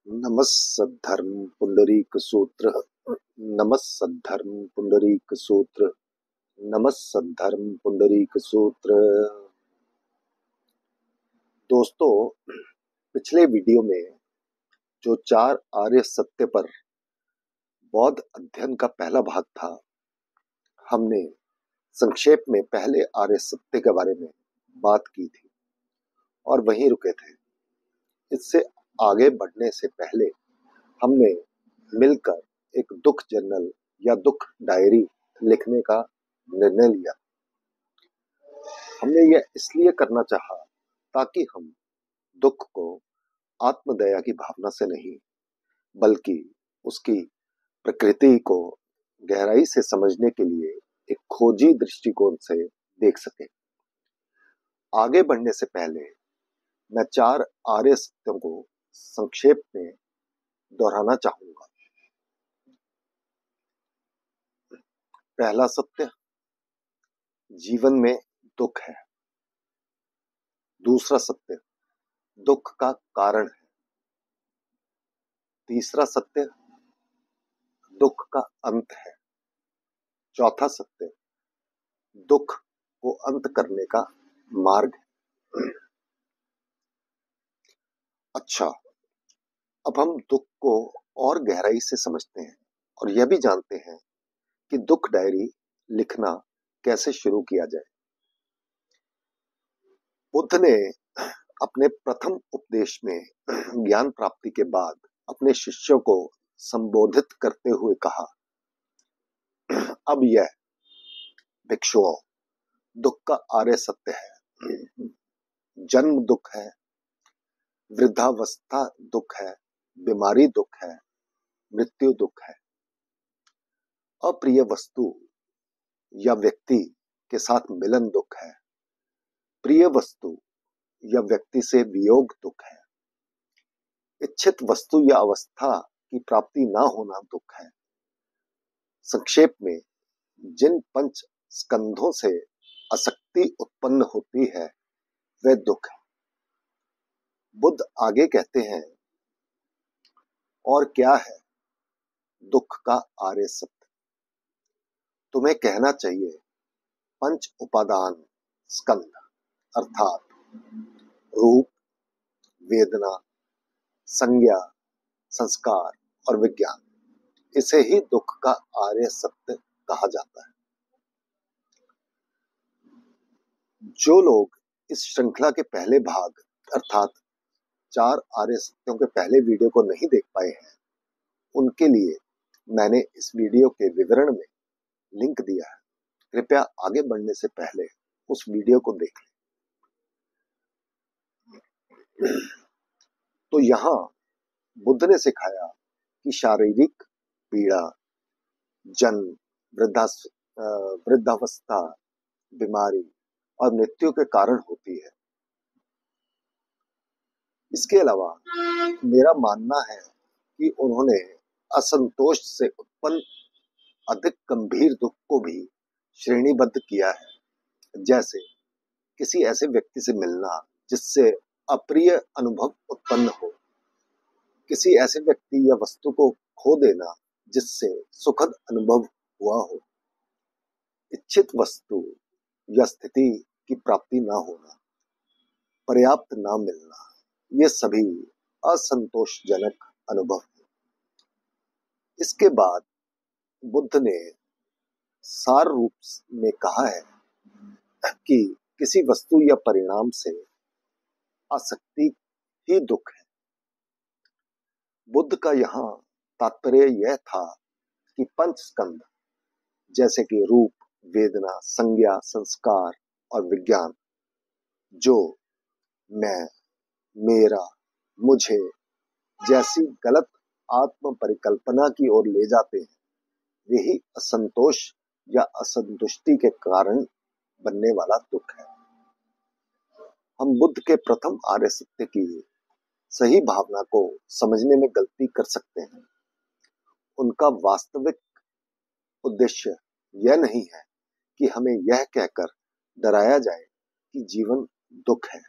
नमस्सद्धर्म पुंडरीक सूत्र। नमस्सद्धर्म पुंडरीक सूत्र। नमस्सद्धर्म पुंडरीक सूत्र। दोस्तों, पिछले वीडियो में जो 4 आर्य सत्य पर बौद्ध अध्ययन का पहला भाग था, हमने संक्षेप में पहले आर्य सत्य के बारे में बात की थी और वहीं रुके थे। इससे आगे बढ़ने से पहले हमने मिलकर एक दुख जर्नल या दुख डायरी लिखने का निर्णय लिया। हमने यह इसलिए करना चाहा ताकि हम दुख को आत्मदया की भावना से नहीं, बल्कि उसकी प्रकृति को गहराई से समझने के लिए एक खोजी दृष्टिकोण से देख सकें। आगे बढ़ने से पहले मैं 4 आर्य सत्यों को संक्षेप में दोहराना चाहूंगा। पहला सत्य, जीवन में दुख है। दूसरा सत्य, दुख का कारण है। तीसरा सत्य, दुख का अंत है। चौथा सत्य, दुख को अंत करने का मार्ग है। अच्छा, अब हम दुख को और गहराई से समझते हैं और यह भी जानते हैं कि दुख डायरी लिखना कैसे शुरू किया जाए। बुद्ध ने अपने प्रथम उपदेश में ज्ञान प्राप्ति के बाद अपने शिष्यों को संबोधित करते हुए कहा, अब यह भिक्षुओं, दुख का आर्य सत्य है। जन्म दुख है, वृद्धावस्था दुख है, बीमारी दुख है, मृत्यु दुख है। अप्रिय वस्तु या व्यक्ति के साथ मिलन दुख है। प्रिय वस्तु या व्यक्ति से वियोग दुख है। इच्छित वस्तु या अवस्था की प्राप्ति ना होना दुख है। संक्षेप में, जिन 5 स्कंधों से आसक्ति उत्पन्न होती है वह दुख है। बुद्ध आगे कहते हैं, और क्या है दुख का आर्य सत्य? तुम्हें कहना चाहिए 5 उपादान स्कंध, अर्थात रूप, वेदना, संज्ञा, संस्कार और विज्ञान। इसे ही दुख का आर्य सत्य कहा जाता है। जो लोग इस श्रृंखला के पहले भाग अर्थात 4 आर्य सत्यों के पहले वीडियो को नहीं देख पाए हैं, उनके लिए मैंने इस वीडियो के विवरण में लिंक दिया है। कृपया आगे बढ़ने से पहले उस वीडियो को देख लें। तो यहाँ बुद्ध ने सिखाया कि शारीरिक पीड़ा जन्म, वृद्धावस्था, बीमारी और मृत्यु के कारण होती है। इसके अलावा मेरा मानना है कि उन्होंने असंतोष से उत्पन्न अधिक गंभीर दुख को भी श्रेणीबद्ध किया है, जैसे किसी ऐसे व्यक्ति से मिलना जिससे अप्रिय अनुभव उत्पन्न हो, किसी ऐसे व्यक्ति या वस्तु को खो देना जिससे सुखद अनुभव हुआ हो, इच्छित वस्तु या स्थिति की प्राप्ति ना होना, पर्याप्त ना मिलना, ये सभी असंतोषजनक अनुभव हैं। इसके बाद बुद्ध ने सार रूप में कहा है कि किसी वस्तु या परिणाम से आसक्ति ही दुख है। बुद्ध का यहाँ तात्पर्य यह था कि 5 स्कंध जैसे कि रूप, वेदना, संज्ञा, संस्कार और विज्ञान, जो मैं, मेरा, मुझे जैसी गलत आत्म परिकल्पना की ओर ले जाते हैं, यही असंतोष या असंतुष्टि के कारण बनने वाला दुख है। हम बुद्ध के प्रथम आर्य सत्य की सही भावना को समझने में गलती कर सकते हैं। उनका वास्तविक उद्देश्य यह नहीं है कि हमें यह कहकर डराया जाए कि जीवन दुख है,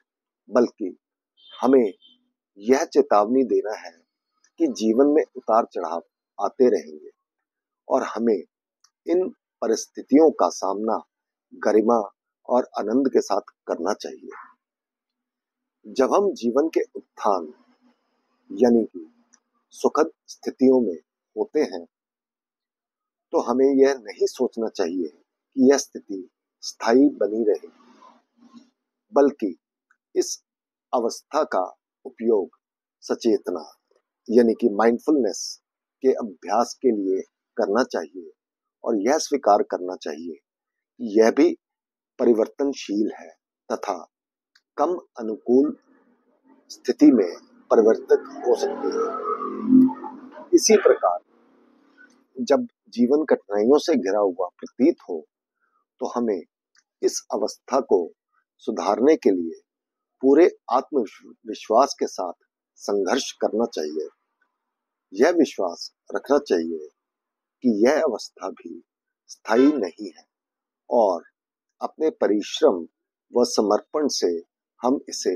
बल्कि हमें यह चेतावनी देना है कि जीवन में उतार चढ़ाव आते रहेंगे और हमें इन परिस्थितियों का सामना गरिमा और आनंद के साथ करना चाहिए। जब हम जीवन के उत्थान यानी कि सुखद स्थितियों में होते हैं तो हमें यह नहीं सोचना चाहिए कि यह स्थिति स्थायी बनी रहे, बल्कि इस अवस्था का उपयोग सचेतना यानी कि माइंडफुलनेस के अभ्यास के लिए करना चाहिए और यह स्वीकार करना चाहिए कि यह भी परिवर्तनशील है तथा कम अनुकूल स्थिति में परिवर्तित हो सकती है। इसी प्रकार जब जीवन कठिनाइयों से घिरा हुआ प्रतीत हो तो हमें इस अवस्था को सुधारने के लिए पूरे आत्मविश्वास के साथ संघर्ष करना चाहिए। यह विश्वास रखना चाहिए कि यह अवस्था भी स्थायी नहीं है और अपने परिश्रम व समर्पण से हम इसे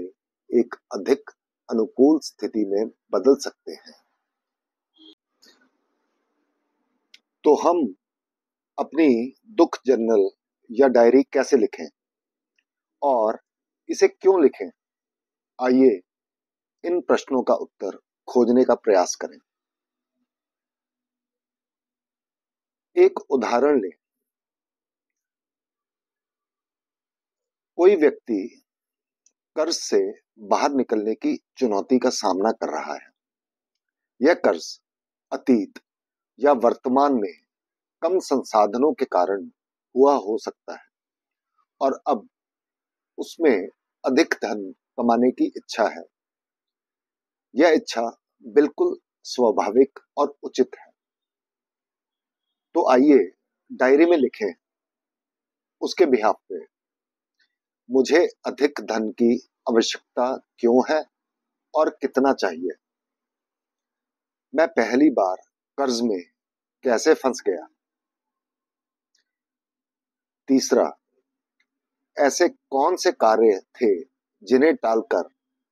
एक अधिक अनुकूल स्थिति में बदल सकते हैं। तो हम अपनी दुख जर्नल या डायरी कैसे लिखें और इसे क्यों लिखें? आइए इन प्रश्नों का उत्तर खोजने का प्रयास करें। एक उदाहरण लें। कोई व्यक्ति कर्ज से बाहर निकलने की चुनौती का सामना कर रहा है। यह कर्ज अतीत या वर्तमान में कम संसाधनों के कारण हुआ हो सकता है और अब उसमें अधिक धन कमाने की इच्छा है। यह इच्छा बिल्कुल स्वाभाविक और उचित है। तो आइए डायरी में लिखें उसके बिहाफ पे, मुझे अधिक धन की आवश्यकता क्यों है और कितना चाहिए। मैं पहली बार कर्ज में कैसे फंस गया। तीसरा, ऐसे कौन से कार्य थे जिन्हें टालकर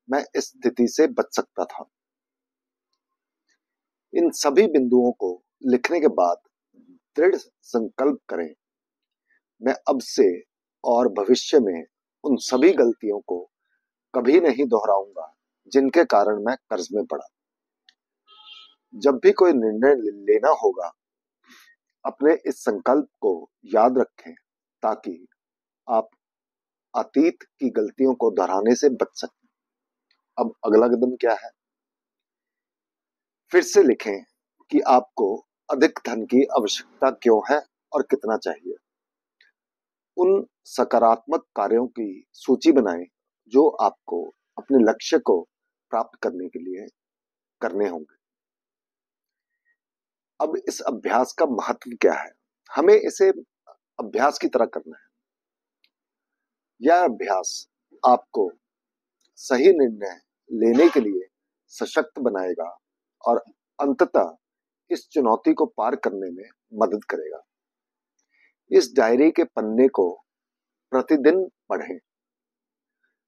मैं इस स्थिति से बच सकता था। इन सभी बिंदुओं को लिखने के बाद दृढ़ संकल्प करें, मैं अब से और भविष्य में उन सभी गलतियों को कभी नहीं दोहराऊंगा जिनके कारण मैं कर्ज में पड़ा। जब भी कोई निर्णय लेना होगा अपने इस संकल्प को याद रखें ताकि आप अतीत की गलतियों को दोहराने से बच सकें। अब अगला कदम क्या है? फिर से लिखें कि आपको अधिक धन की आवश्यकता क्यों है और कितना चाहिए। उन सकारात्मक कार्यों की सूची बनाएं जो आपको अपने लक्ष्य को प्राप्त करने के लिए करने होंगे। अब इस अभ्यास का महत्व क्या है? हमें इसे अभ्यास की तरह करना है। यह अभ्यास आपको सही निर्णय लेने के लिए सशक्त बनाएगा और अंततः इस चुनौती को पार करने में मदद करेगा। इस डायरी के पन्ने को प्रतिदिन पढ़ें।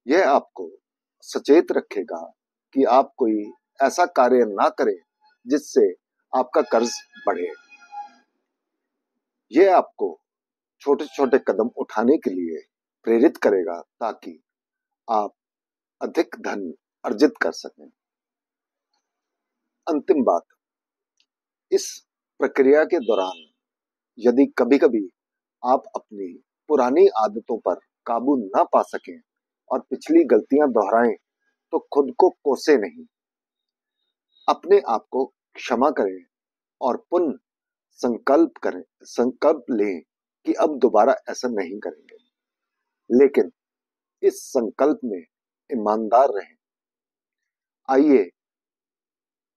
यह आपको सचेत रखेगा कि आप कोई ऐसा कार्य ना करें जिससे आपका कर्ज बढ़े। यह आपको छोटे छोटे कदम उठाने के लिए प्रेरित करेगा ताकि आप अधिक धन अर्जित कर सकें। अंतिम बात, इस प्रक्रिया के दौरान यदि कभी-कभी आप अपनी पुरानी आदतों पर काबू ना पा सकें और पिछली गलतियां दोहराएं तो खुद को कोसे नहीं, अपने आप को क्षमा करें और पुनः संकल्प लें कि अब दोबारा ऐसा नहीं करेंगे। लेकिन इस संकल्प में ईमानदार रहें। आइए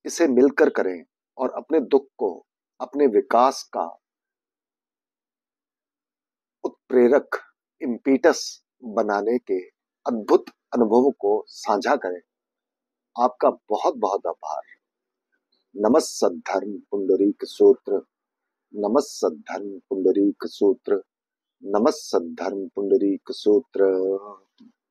इसे मिलकर करें और अपने दुख को अपने विकास का उत्प्रेरक इम्पीटस बनाने के अद्भुत अनुभवों को साझा करें। आपका बहुत बहुत आभार। नमस्सद्धर्म पुंडरीक सूत्र, नमस्सद्धर्म पुंडरीक सूत्र, नमस्सद्धर्म पुंडरीक सूत्र।